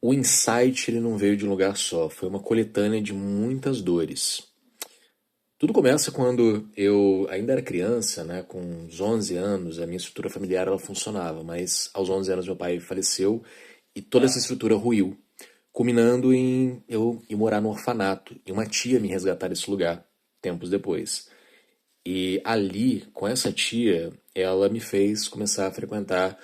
o insight ele não veio de um lugar só, foi uma coletânea de muitas dores. Tudo começa quando eu ainda era criança, né, com uns 11 anos, a minha estrutura familiar ela funcionava, mas aos 11 anos meu pai faleceu e toda essa estrutura ruiu, culminando em eu ir morar no orfanato e uma tia me resgatar desse lugar tempos depois. E ali, com essa tia, ela me fez começar a frequentar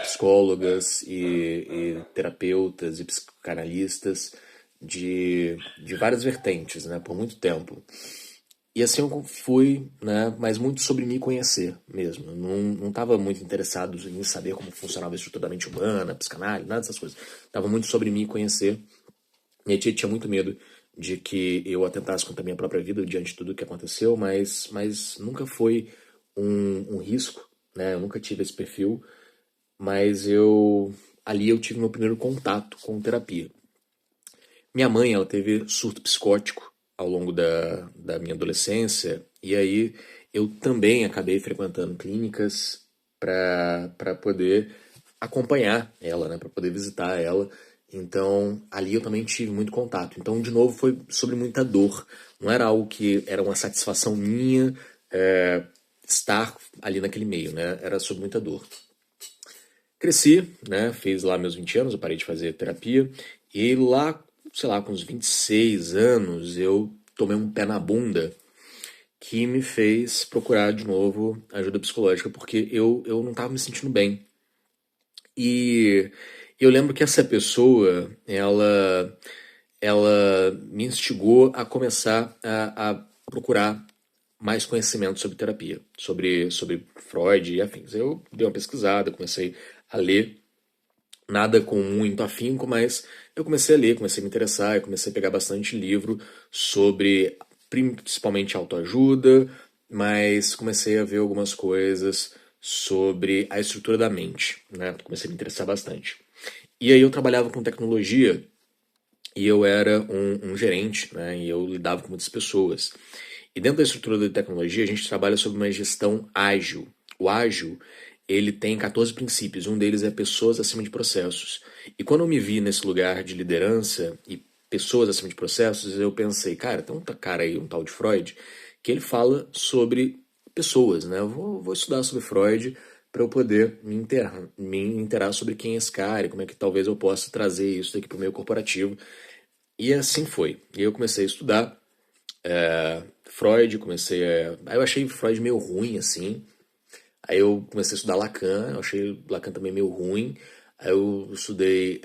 psicólogas e terapeutas e psicanalistas de várias vertentes, né, por muito tempo. E assim eu fui, né, mas muito sobre me conhecer mesmo. Eu não estava muito interessado em saber como funcionava a estrutura da mente humana, psicanálise, nada dessas coisas. Estava muito sobre me conhecer. Minha tia tinha muito medo de que eu atentasse contra a minha própria vida diante de tudo o que aconteceu, mas nunca foi um risco, né? Eu nunca tive esse perfil, mas ali eu tive meu primeiro contato com terapia. Minha mãe, ela teve surto psicótico ao longo da minha adolescência, e aí eu também acabei frequentando clínicas para poder acompanhar ela, né, para poder visitar ela. Então, ali eu também tive muito contato. Então, de novo, foi sobre muita dor. Não era algo que era uma satisfação minha estar ali naquele meio, né? Era sobre muita dor. Cresci, né? Fiz lá meus 20 anos, eu parei de fazer terapia. E lá, sei lá, com uns 26 anos, eu tomei um pé na bunda que me fez procurar de novo ajuda psicológica, porque eu não estava me sentindo bem. E eu lembro que essa pessoa, ela me instigou a começar a procurar mais conhecimento sobre terapia, sobre Freud e afins. Eu dei uma pesquisada, comecei a ler, nada com muito afinco, mas eu comecei a ler, comecei a me interessar, eu comecei a pegar bastante livro sobre principalmente autoajuda, mas comecei a ver algumas coisas sobre a estrutura da mente, né? Comecei a me interessar bastante. E aí eu trabalhava com tecnologia e eu era um gerente, né? E eu lidava com muitas pessoas. E dentro da estrutura da tecnologia, a gente trabalha sobre uma gestão ágil. O ágil, ele tem 14 princípios. Um deles é pessoas acima de processos. E quando eu me vi nesse lugar de liderança e pessoas acima de processos, eu pensei, cara, tem um cara aí, um tal de Freud, que ele fala sobre pessoas, né? Eu vou estudar sobre Freud para eu poder me interar sobre quem é esse cara, e como é que talvez eu possa trazer isso daqui para o meio corporativo. E assim foi. E eu comecei a estudar Freud, comecei a. Aí eu achei Freud meio ruim, assim. Aí eu comecei a estudar Lacan, eu achei Lacan também meio ruim. Aí eu estudei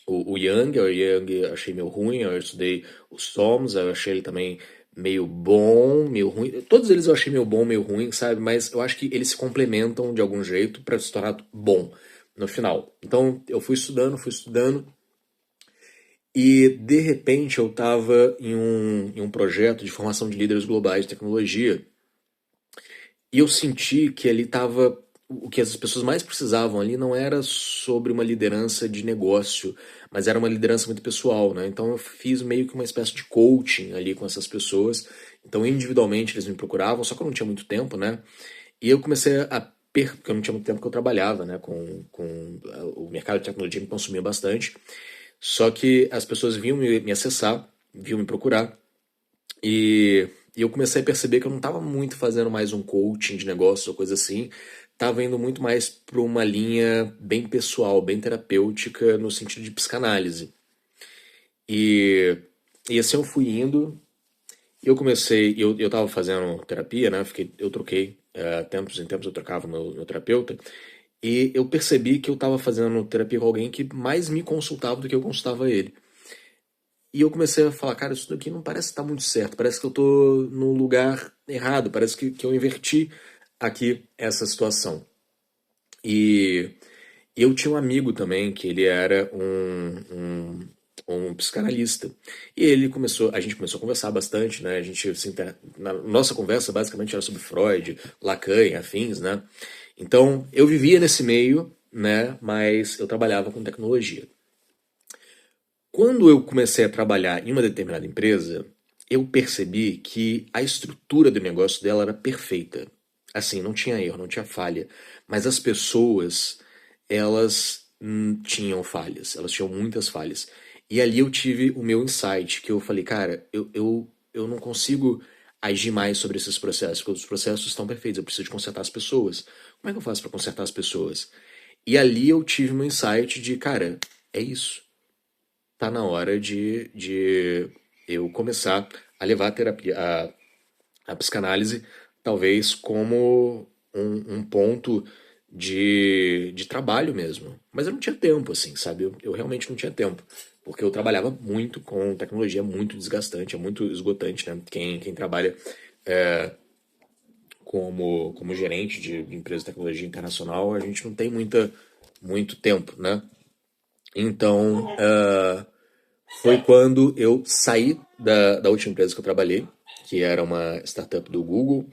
o Jung, o Jung eu achei meio ruim. Aí eu estudei o Solms, aí eu achei ele também meio bom, meio ruim. Todos eles eu achei meio bom, meio ruim, sabe? Mas eu acho que eles se complementam de algum jeito para se tornar bom no final. Então eu fui estudando. E de repente eu estava em um projeto de formação de líderes globais de tecnologia e eu senti que ali estava. O que as pessoas mais precisavam ali não era sobre uma liderança de negócio, mas era uma liderança muito pessoal, né? Então eu fiz meio que uma espécie de coaching ali com essas pessoas. Então individualmente eles me procuravam, só que eu não tinha muito tempo, né? E eu comecei porque eu não tinha muito tempo que eu trabalhava, né? O mercado de tecnologia me consumia bastante. Só que as pessoas vinham me acessar, vinham me procurar, e eu comecei a perceber que eu não estava muito fazendo mais um coaching de negócio ou coisa assim, estava indo muito mais para uma linha bem pessoal, bem terapêutica, no sentido de psicanálise. E, e assim eu fui indo, e eu comecei, eu estava fazendo terapia, né? Eu troquei, tempos em tempos eu trocava meu terapeuta, e eu percebi que eu estava fazendo terapia com alguém que mais me consultava do que eu consultava ele. E eu comecei a falar, cara, isso daqui não parece estar muito certo, parece que eu tô no lugar errado, parece que eu inverti aqui essa situação. E eu tinha um amigo também, que ele era um psicanalista. E a gente começou a conversar bastante, né? Na nossa conversa basicamente era sobre Freud, Lacan e afins, né? Então eu vivia nesse meio, né? Mas eu trabalhava com tecnologia. Quando eu comecei a trabalhar em uma determinada empresa, eu percebi que a estrutura do negócio dela era perfeita. Assim, não tinha erro, não tinha falha. Mas as pessoas, elas tinham falhas, elas tinham muitas falhas. E ali eu tive o meu insight, que eu falei, cara, eu não consigo agir mais sobre esses processos, porque os processos estão perfeitos, eu preciso de consertar as pessoas. Como é que eu faço para consertar as pessoas? E ali eu tive meu insight de, cara, é isso. Tá na hora de eu começar a levar a terapia, a psicanálise, talvez como um ponto de trabalho mesmo. Mas eu não tinha tempo, assim, sabe? Eu realmente não tinha tempo. Porque eu trabalhava muito com tecnologia, muito desgastante, é muito esgotante, né? Quem trabalha como gerente de empresa de tecnologia internacional, a gente não tem muito tempo, né? Então, foi quando eu saí da última empresa que eu trabalhei, que era uma startup do Google,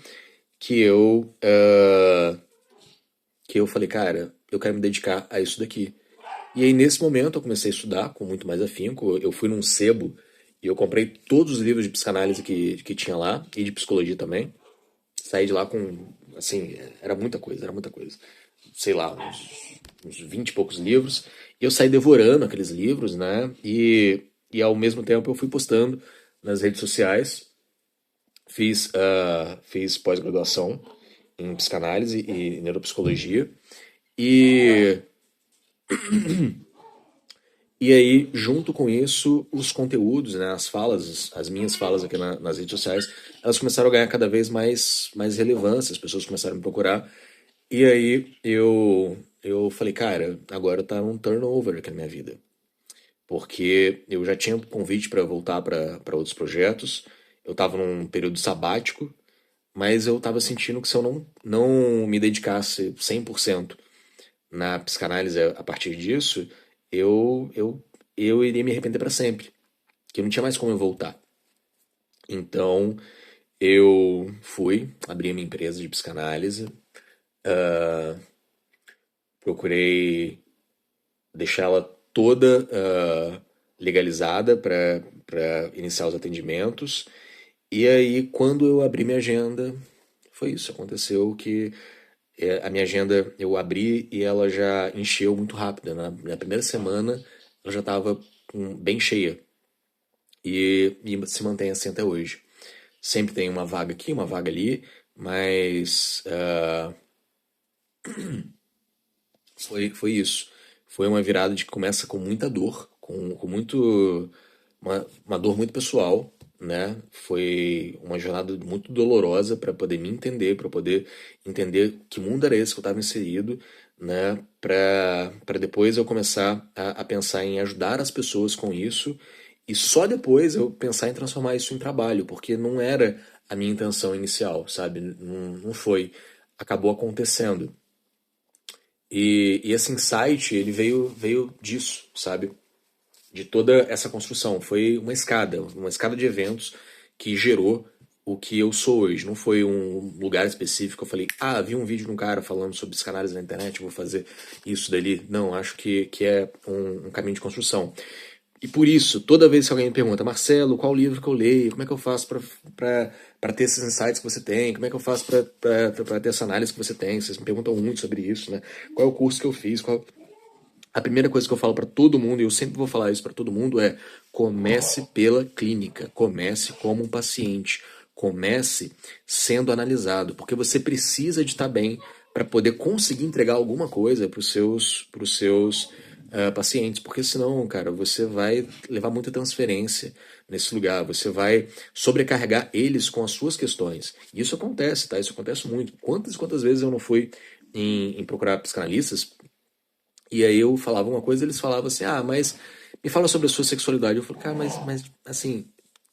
que eu falei, cara, eu quero me dedicar a isso daqui. E aí, nesse momento, eu comecei a estudar com muito mais afinco. Eu fui num sebo e eu comprei todos os livros de psicanálise que tinha lá, e de psicologia também. Saí de lá com, assim, era muita coisa, era muita coisa. Sei lá, uns 20 e poucos livros. E eu saí devorando aqueles livros, né? E ao mesmo tempo eu fui postando nas redes sociais. Fiz pós-graduação em psicanálise e neuropsicologia. E, e aí, junto com isso, os conteúdos, né, as falas, as minhas falas aqui nas redes sociais, elas começaram a ganhar cada vez mais relevância, as pessoas começaram a me procurar. E aí eu falei, cara, agora tá um turnover aqui na minha vida. Porque eu já tinha convite para voltar para outros projetos, eu estava num período sabático, mas eu estava sentindo que se eu não me dedicasse 100% na psicanálise a partir disso, eu, eu, eu iria me arrepender para sempre, que não tinha mais como eu voltar. Então eu fui, abri a minha empresa de psicanálise, procurei deixar ela toda legalizada para iniciar os atendimentos. E aí, quando eu abri minha agenda, foi isso. Aconteceu que a minha agenda eu abri e ela já encheu muito rápido. Na primeira semana, ela já estava bem cheia. E se mantém assim até hoje. Sempre tem uma vaga aqui, uma vaga ali, mas foi isso. Foi uma virada de que começa com muita dor, com muito. Uma dor muito pessoal, né? Foi uma jornada muito dolorosa para poder me entender, para poder entender que mundo era esse que eu estava inserido, né? Para depois eu começar a pensar em ajudar as pessoas com isso e só depois eu pensar em transformar isso em trabalho, porque não era a minha intenção inicial, sabe? Não foi. Acabou acontecendo. E esse insight, ele veio disso, sabe? De toda essa construção. Foi uma escada de eventos que gerou o que eu sou hoje. Não foi um lugar específico. Eu falei, vi um vídeo de um cara falando sobre psicanálise na internet, vou fazer isso dali. Não, acho que é um caminho de construção. E por isso, toda vez que alguém me pergunta, Marcelo, qual livro que eu leio? Como é que eu faço para ter esses insights que você tem? Como é que eu faço para ter essa análise que você tem? Vocês me perguntam muito sobre isso, né? Qual é o curso que eu fiz? A primeira coisa que eu falo para todo mundo, e eu sempre vou falar isso para todo mundo, é comece pela clínica, comece como um paciente, comece sendo analisado, porque você precisa de estar bem para poder conseguir entregar alguma coisa para os seus pacientes, porque senão, cara, você vai levar muita transferência nesse lugar, você vai sobrecarregar eles com as suas questões. E isso acontece, tá? Isso acontece muito. Quantas e quantas vezes eu não fui em procurar psicanalistas e aí eu falava uma coisa, eles falavam assim, mas me fala sobre a sua sexualidade. Eu falei, cara, mas assim,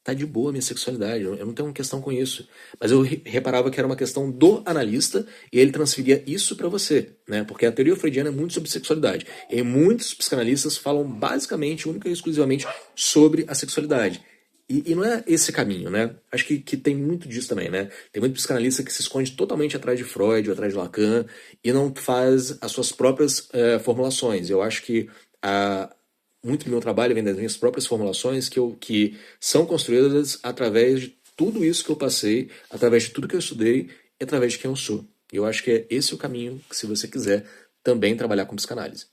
tá de boa a minha sexualidade, eu não tenho uma questão com isso. Mas eu reparava que era uma questão do analista e ele transferia isso pra você, né? Porque a teoria freudiana é muito sobre sexualidade. E muitos psicanalistas falam basicamente, única e exclusivamente sobre a sexualidade. E não é esse caminho, né? Acho que tem muito disso também, né? Tem muito psicanalista que se esconde totalmente atrás de Freud, ou atrás de Lacan, e não faz as suas próprias formulações. Eu acho que muito do meu trabalho vem das minhas próprias formulações que são construídas através de tudo isso que eu passei, através de tudo que eu estudei e através de quem eu sou. E eu acho que é esse o caminho que, se você quiser também trabalhar com psicanálise.